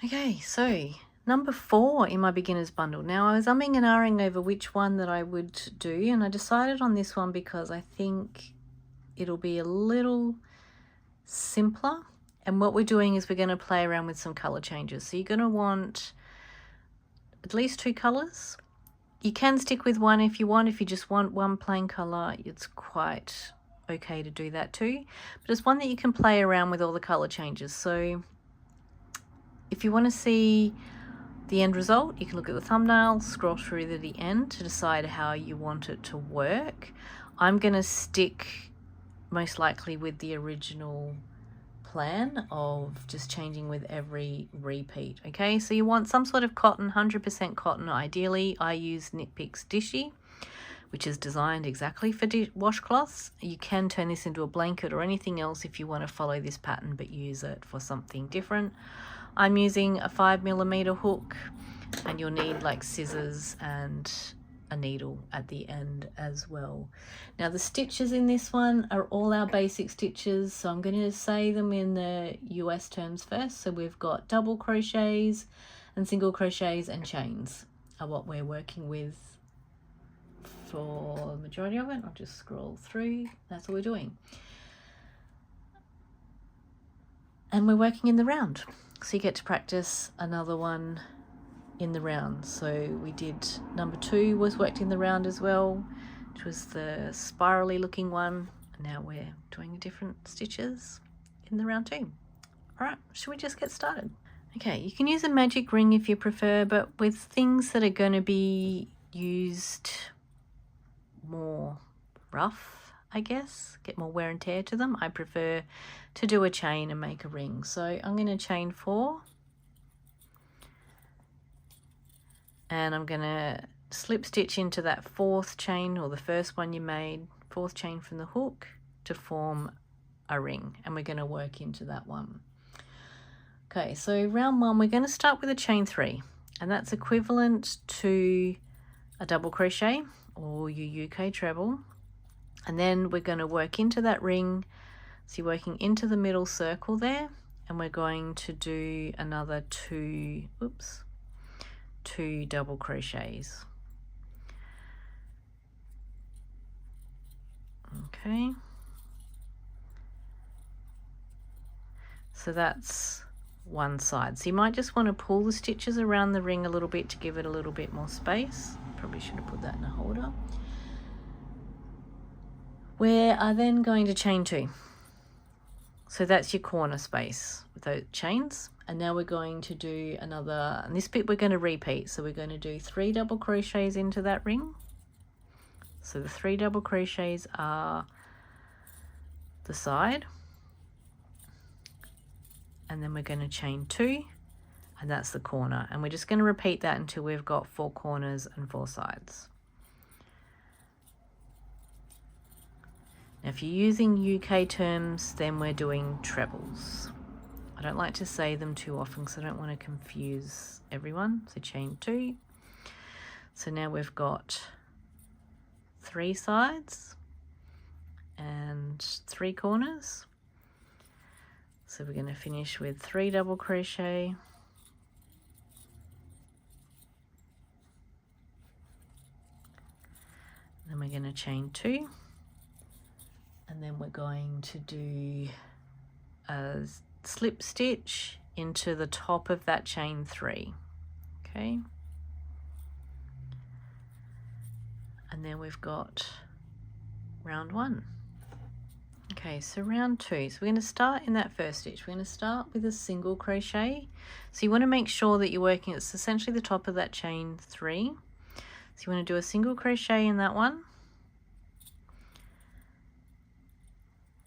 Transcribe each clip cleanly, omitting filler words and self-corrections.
Okay, so number 4 in my beginner's bundle. Now I was umming and ahhing over which one that I would do, and I decided on this one because I think it'll be a little simpler. And what we're doing is we're going to play around with some color changes. So you're going to want at least 2 colors. You can stick with one if you want. If you just want one plain color, it's quite okay to do that too. But it's one that you can play around with all the color changes. So if you want to see the end result, you can look at the thumbnail, scroll through to the end to decide how you want it to work. I'm going to stick most likely with the original plan of just changing with every repeat. Okay, so you want some sort of cotton, 100% cotton ideally. I use Knit Picks Dishy, which is designed exactly for washcloths. You can turn this into a blanket or anything else if you want to follow this pattern but use it for something different. I'm using a 5mm hook, and you'll need like scissors and a needle at the end as well. Now the stitches in this one are all our basic stitches, so I'm going to say them in the US terms first. So we've got double crochets and single crochets and chains are what we're working with for the majority of it. I'll just scroll through. That's all we're doing. And we're working in the round. So you get to practice another one in the round. So we did number 2 was worked in the round as well, which was the spirally looking one. And now we're doing different stitches in the round 2. All right, should we just get started? Okay, you can use a magic ring if you prefer, but with things that are going to be used more rough, I guess, get more wear and tear to them, I prefer to do a chain and make a ring. So I'm going to chain 4, and I'm going to slip stitch into that 4th chain, or the first one you made, 4th chain from the hook, to form a ring, and we're going to work into that one. Okay, so round 1 we're going to start with a chain 3, and that's equivalent to a double crochet or your UK treble, and then we're going to work into that ring. So you're working into the middle circle there, and we're going to do another 2 double crochets. Okay, so that's one side. So you might just want to pull the stitches around the ring a little bit to give it a little bit more space. Probably should have put that in a holder. We are then going to chain 2. So that's your corner space with those chains. And now we're going to do another, and this bit we're going to repeat. So we're going to do 3 double crochets into that ring. So the 3 double crochets are the side. And then we're going to chain 2, and that's the corner. And we're just going to repeat that until we've got 4 corners and 4 sides. Now, if you're using UK terms, then we're doing trebles. I don't like to say them too often because I don't want to confuse everyone. So chain 2. So now we've got 3 sides and 3 corners. So we're going to finish with 3 double crochet, then we're going to chain 2, and then we're going to do a slip stitch into the top of that chain 3. Okay, and then we've got round 1. Okay, so round 2. So we're going to start in that first stitch. We're going to start with a single crochet. So you want to make sure that you're working, it's essentially the top of that chain 3. So you want to do a single crochet in that one.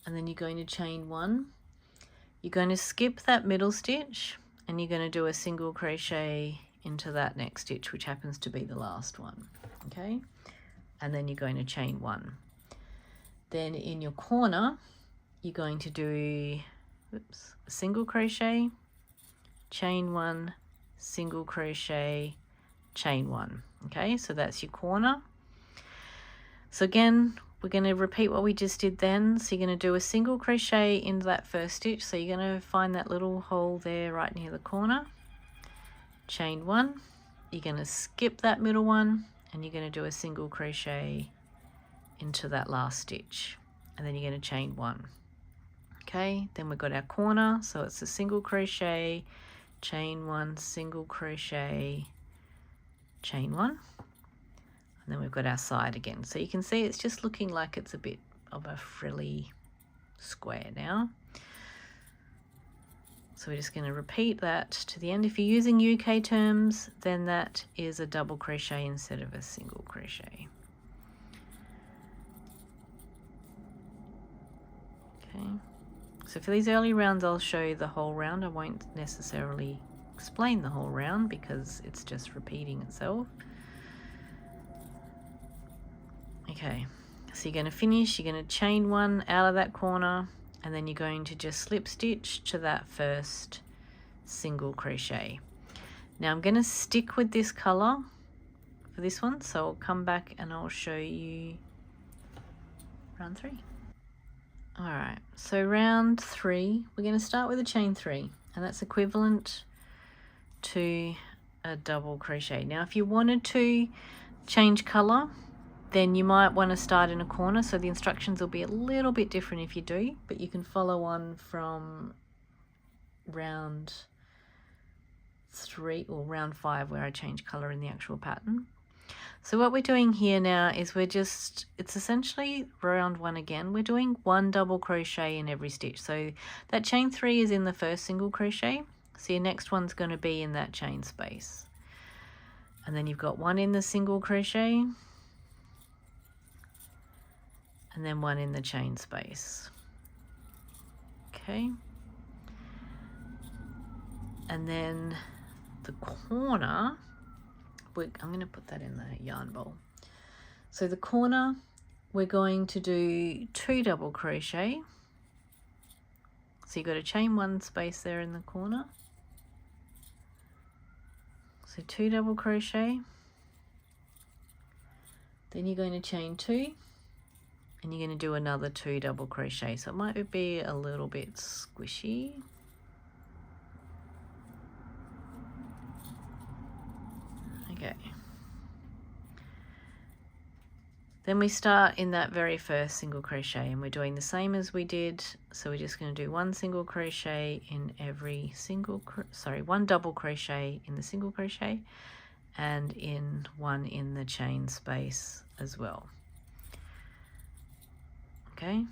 And then you're going to chain 1. You're going to skip that middle stitch, and you're going to do a single crochet into that next stitch, which happens to be the last one. Okay, and then you're going to chain 1. Then in your corner, you're going to do a single crochet, chain 1, single crochet, chain 1. Okay, so that's your corner. So again, we're going to repeat what we just did then. So you're going to do a single crochet into that first stitch. So you're going to find that little hole there right near the corner. chain one, you're going to skip that middle one, and you're going to do a single crochet into that last stitch, and then you're going to chain one. Okay, then we've got our corner, so it's a single crochet, chain one, single crochet, chain one, and then we've got our side again. So you can see it's just looking like it's a bit of a frilly square now. So we're just going to repeat that to the end. If you're using UK terms, then that is a double crochet instead of a single crochet. Okay, so for these early rounds I'll show you the whole round. I won't necessarily explain the whole round because it's just repeating itself. Okay, so you're going to finish, you're going to chain one out of that corner, and then you're going to just slip stitch to that first single crochet. Now I'm going to stick with this color for this one, so I'll come back and I'll show you round 3. Alright, so round 3, we're going to start with a chain 3, and that's equivalent to a double crochet. Now if you wanted to change color, then you might want to start in a corner, so the instructions will be a little bit different if you do, but you can follow on from round 3 or round 5 where I change color in the actual pattern. So what we're doing here now is it's essentially round 1 again. We're doing 1 double crochet in every stitch. So that chain 3 is in the first single crochet, so your next one's going to be in that chain space. And then you've got 1 in the single crochet, and then 1 in the chain space. Okay, and then the corner, I'm going to put that in the yarn bowl. So the corner, we're going to do 2 double crochet. So you've got a chain 1 space there in the corner. So 2 double crochet. Then you're going to chain 2, and you're going to do another 2 double crochet. So it might be a little bit squishy. Okay. Then we start in that very first single crochet, and we're doing the same as we did. So we're just going to do 1 single crochet in every one double crochet in the single crochet, and in 1 in the chain space as well. Okay,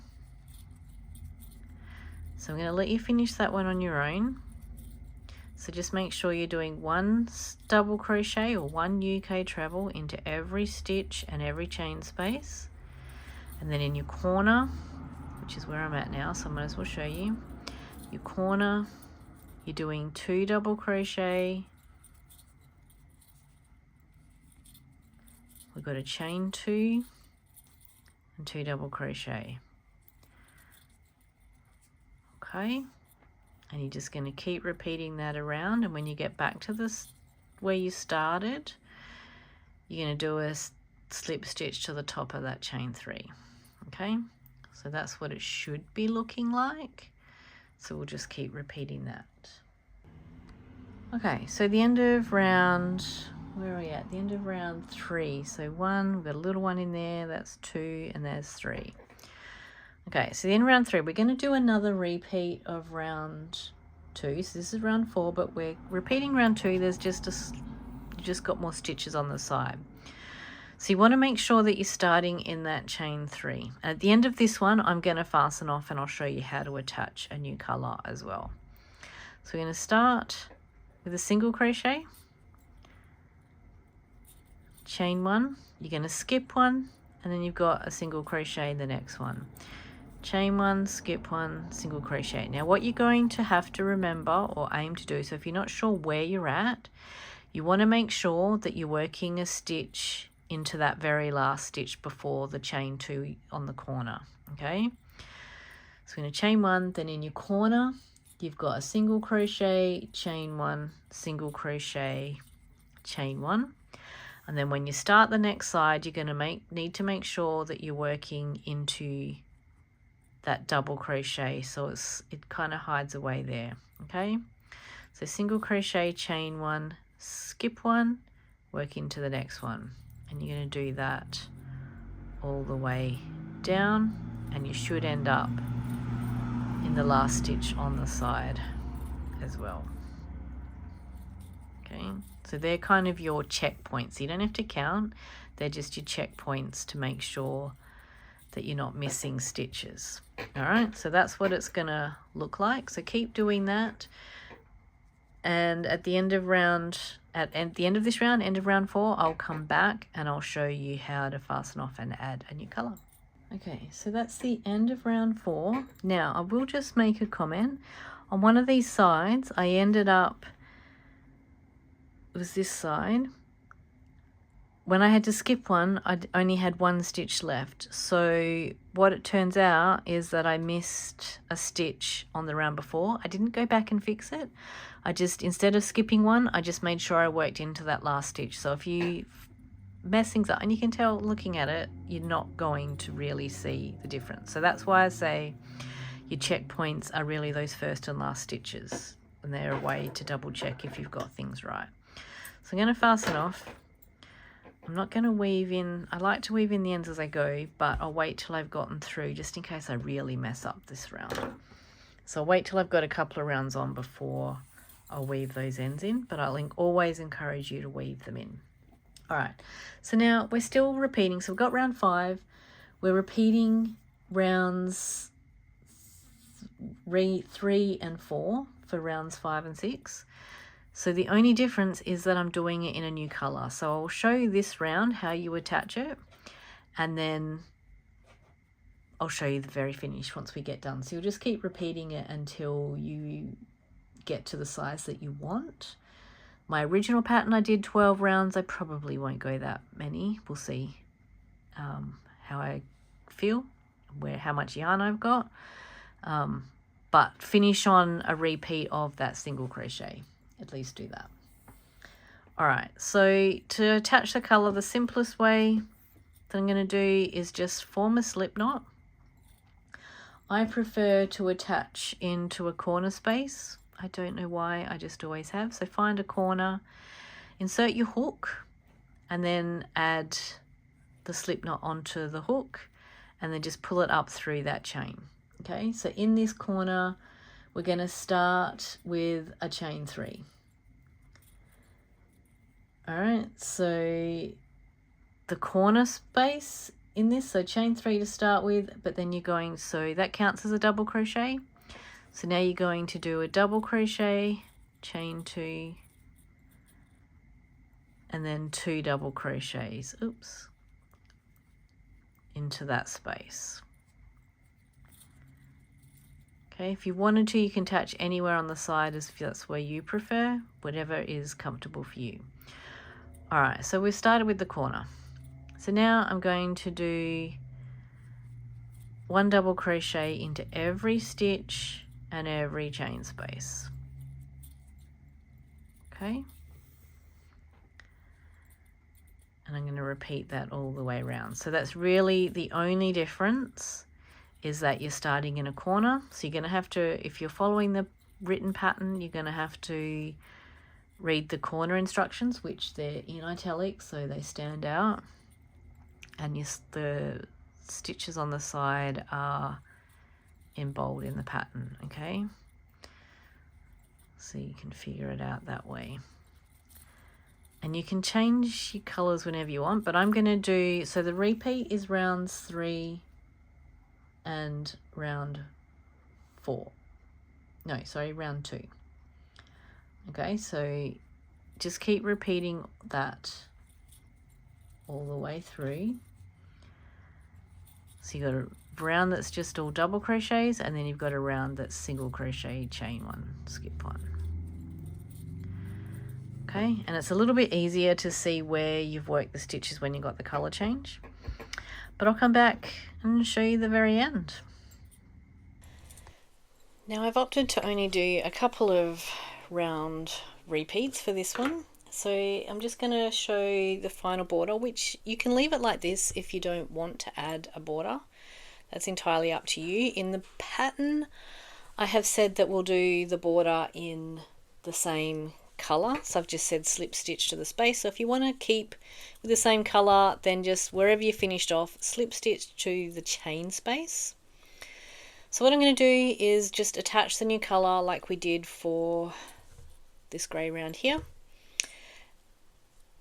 so I'm going to let you finish that one on your own. So just make sure you're doing 1 double crochet or 1 UK treble into every stitch and every chain space, and then in your corner, which is where I'm at now, so I might as well show you your corner, you're doing 2 double crochet, we've got a chain 2 and 2 double crochet. Okay, and you're just going to keep repeating that around, and when you get back to this where you started, you're going to do a slip stitch to the top of that chain 3. Okay, so that's what it should be looking like, so we'll just keep repeating that. Okay, so the end of round, where are we at? The end of round 3. So 1, we've got a little one in there, that's 2, and there's 3. Okay, so in round 3, we're going to do another repeat of round 2. So this is round 4, but we're repeating round 2. There's just you just got more stitches on the side. So you want to make sure that you're starting in that chain 3. At the end of this one, I'm going to fasten off, and I'll show you how to attach a new color as well. So we're going to start with a single crochet, chain 1, you're going to skip 1, and then you've got a single crochet in the next one. Chain 1, skip 1, single crochet. Now what you're going to have to remember or aim to do, so if you're not sure where you're at, you want to make sure that you're working a stitch into that very last stitch before the chain 2 on the corner. Okay, so we're going to chain 1, then in your corner you've got a single crochet, chain 1, single crochet, chain 1, and then when you start the next side, you're going to need to make sure that you're working into that double crochet, so it kind of hides away there. Okay, so single crochet, chain 1, skip one, work into the next one, and you're going to do that all the way down, and you should end up in the last stitch on the side as well. Okay, so they're kind of your checkpoints. You don't have to count, they're just your checkpoints to make sure that you're not missing stitches. All right, so that's what it's gonna look like. So keep doing that, and at the end of the end of this round, end of round 4, I'll come back and I'll show you how to fasten off and add a new color. Okay, so that's the end of round 4. Now I will just make a comment. On one of these sides, I ended up, it was this side, when I had to skip one, I only had 1 stitch left. So what it turns out is that I missed a stitch on the round before. I didn't go back and fix it. I just, instead of skipping one, I just made sure I worked into that last stitch. So if you mess things up, and you can tell looking at it, you're not going to really see the difference. So that's why I say your checkpoints are really those first and last stitches, and they're a way to double check if you've got things right. So I'm going to fasten off. I'm not going to weave in, I like to weave in the ends as I go, but I'll wait till I've gotten through just in case I really mess up this round. So I'll wait till I've got a couple of rounds on before I'll weave those ends in, but I'll always encourage you to weave them in. All right, so now we're still repeating. So we've got round 5. We're repeating rounds 3 and 4 for rounds 5 and 6. So the only difference is that I'm doing it in a new color. So I'll show you this round how you attach it, and then I'll show you the very finish once we get done. So you'll just keep repeating it until you get to the size that you want. My original pattern, I did 12 rounds. I probably won't go that many. We'll see how I feel, how much yarn I've got. But finish on a repeat of that single crochet. At least do that. All right, so to attach the color, the simplest way that I'm going to do is just form a slip knot. I prefer to attach into a corner space. I don't know why, I just always have. So find a corner, insert your hook, and then add the slip knot onto the hook, and then just pull it up through that chain. Okay, so in this corner, we're going to start with a chain 3. All right, so the corner space in this, so chain 3 to start with, but then you're going, so that counts as a double crochet. So now you're going to do a double crochet, chain 2, and then 2 double crochets, oops, into that space. Okay, if you wanted to, you can attach anywhere on the side if that's where you prefer, whatever is comfortable for you. All right, so we've started with the corner. So now I'm going to do 1 double crochet into every stitch and every chain space. Okay. And I'm going to repeat that all the way around. So that's really the only difference, is that you're starting in a corner. So you're going to have to, if you're following the written pattern, you're going to have to read the corner instructions, which they're in italics, so they stand out. And the stitches on the side are in bold in the pattern, okay? So you can figure it out that way. And you can change your colors whenever you want, but I'm going to do, so the repeat is rounds 3 and round 4. No, sorry, round 2. Okay, so just keep repeating that all the way through. So you've got a round that's just all double crochets, and then you've got a round that's single crochet, chain 1, skip 1. Okay, and it's a little bit easier to see where you've worked the stitches when you've got the color change. But I'll come back and show you the very end. Now I've opted to only do a couple of round repeats for this one. So I'm just going to show the final border, which you can leave it like this if you don't want to add a border. That's entirely up to you. In the pattern, I have said that we'll do the border in the same colour, so I've just said slip stitch to the space. So if you want to keep with the same colour, then just wherever you finished off, slip stitch to the chain space. So what I'm going to do is just attach the new colour like we did for this grey round here.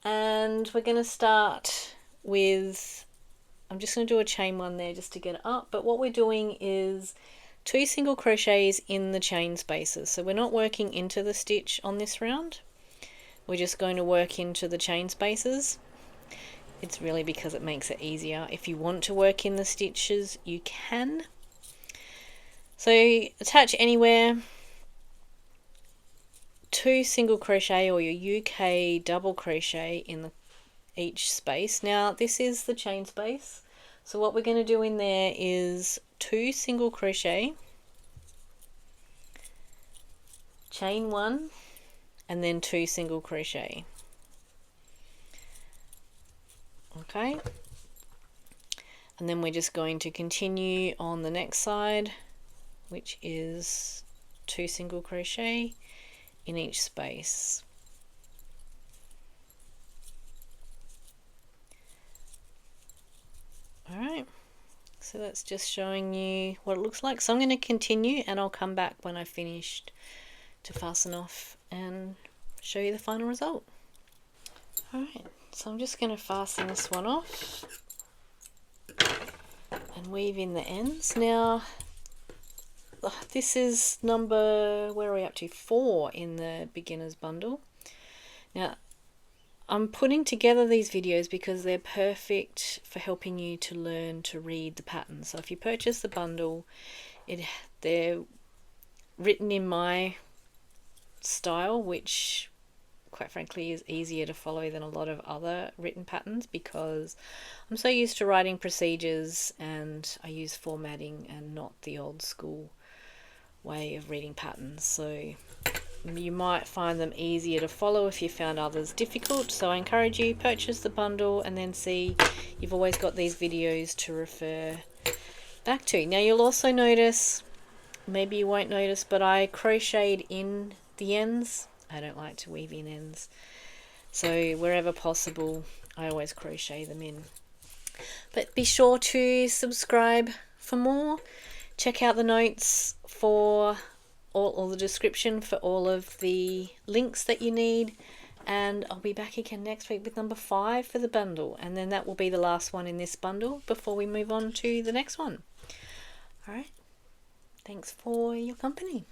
And we're going to start with, I'm just going to do a chain one there just to get it up, but what we're doing is 2 single crochets in the chain spaces. So we're not working into the stitch on this round, we're just going to work into the chain spaces. It's really because it makes it easier. If you want to work in the stitches, you can. So attach anywhere, 2 single crochet or your UK double crochet in each space. Now this is the chain space, so what we're going to do in there is 2 single crochet, chain 1, and then 2 single crochet. Okay, and then we're just going to continue on the next side, which is 2 single crochet in each space. Alright, so that's just showing you what it looks like. So I'm going to continue and I'll come back when I've finished to fasten off and show you the final result. Alright, so I'm just going to fasten this one off and weave in the ends. Now this is number, where are we up to? 4 in the beginner's bundle. Now I'm putting together these videos because they're perfect for helping you to learn to read the patterns. So if you purchase the bundle, they're written in my style, which quite frankly is easier to follow than a lot of other written patterns, because I'm so used to writing procedures and I use formatting and not the old school way of reading patterns. So you might find them easier to follow if you found others difficult. So I encourage you, purchase the bundle and then see you've always got these videos to refer back to. Now you'll also notice, maybe you won't notice, but I crocheted in the ends. I don't like to weave in ends, so wherever possible I always crochet them in. But be sure to subscribe for more. Check out the notes for all the description for all of the links that you need, and I'll be back again next week with number 5 for the bundle, and then that will be the last one in this bundle before we move on to the next one. Alright, thanks for your company.